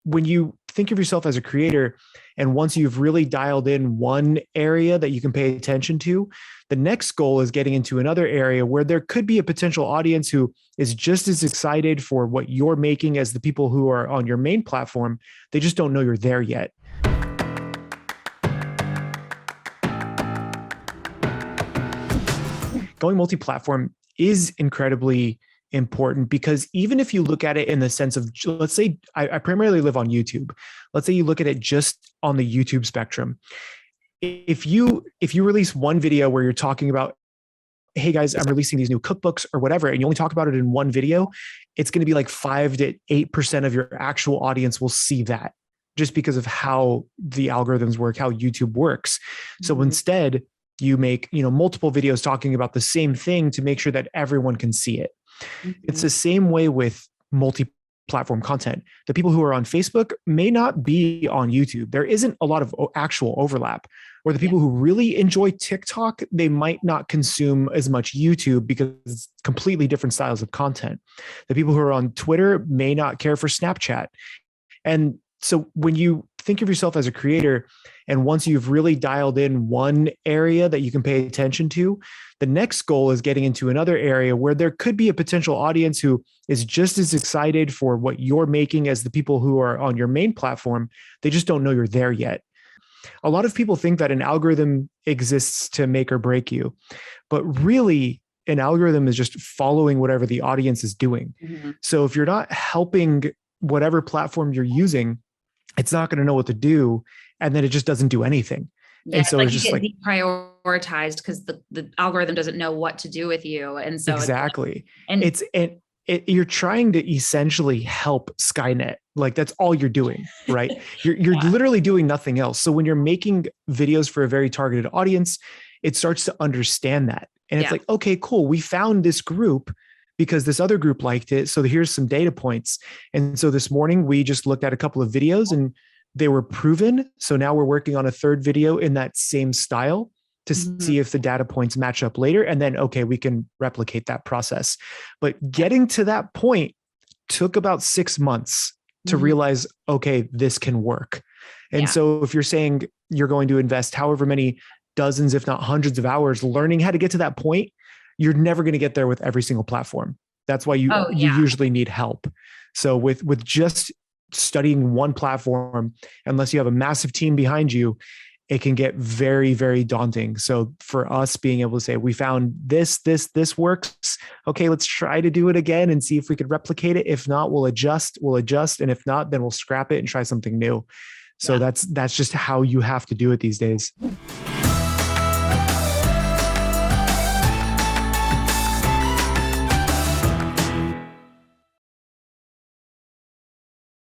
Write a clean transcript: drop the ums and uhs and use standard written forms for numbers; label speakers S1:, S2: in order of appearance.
S1: when you think of yourself as a creator, and once you've really dialed in one area that you can pay attention to, the next goal is getting into another area where there could be a potential audience who is just as excited for what you're making as the people who are on your main platform. They just don't know you're there yet. Going multi-platform is incredibly important because even if you look at it in the sense of, let's say I primarily live on YouTube. Let's say you look at it just on the YouTube spectrum. If you release one video where you're talking about, hey guys, I'm releasing these new cookbooks or whatever, and you only talk about it in one video, it's going to be like 5 to 8% of your actual audience will see that, just because of how the algorithms work, how YouTube works. So instead, you make multiple videos talking about the same thing to make sure that everyone can see it. It's the same way with multi-platform content. The people who are on Facebook may not be on YouTube. There isn't a lot of actual overlap. Or the people who really enjoy TikTok, they might not consume as much YouTube because it's completely different styles of content. The people who are on Twitter may not care for Snapchat. And so when you think of yourself as a creator, and once you've really dialed in one area that you can pay attention to, the next goal is getting into another area where there could be a potential audience who is just as excited for what you're making as the people who are on your main platform. They just don't know you're there yet. A lot of people think that an algorithm exists to make or break you, but really an algorithm is just following whatever the audience is doing. So if you're not helping whatever platform you're using, it's not going to know what to do. And then it just doesn't do anything.
S2: Yeah,
S1: and so
S2: it's
S1: just
S2: you
S1: like
S2: get deprioritized because the algorithm doesn't know what to do with you. And so
S1: exactly. You're trying to essentially help Skynet. Like that's all you're doing, right? You're literally doing nothing else. So when you're making videos for a very targeted audience, it starts to understand that. And it's like, okay, cool. We found this group because this other group liked it. So here's some data points. And so this morning we just looked at a couple of videos and they were proven. So now we're working on a third video in that same style to see if the data points match up later. And then, okay, we can replicate that process. But getting to that point took about 6 months to realize, okay, this can work. And so if you're saying you're going to invest however many dozens, if not hundreds of hours learning how to get to that point, you're never going to get there with every single platform. That's why you usually need help. So with just studying one platform, unless you have a massive team behind you, it can get very, very daunting. So for us being able to say, we found this works. Okay, let's try to do it again and see if we could replicate it. If not, we'll adjust. And if not, then we'll scrap it and try something new. So that's just how you have to do it these days.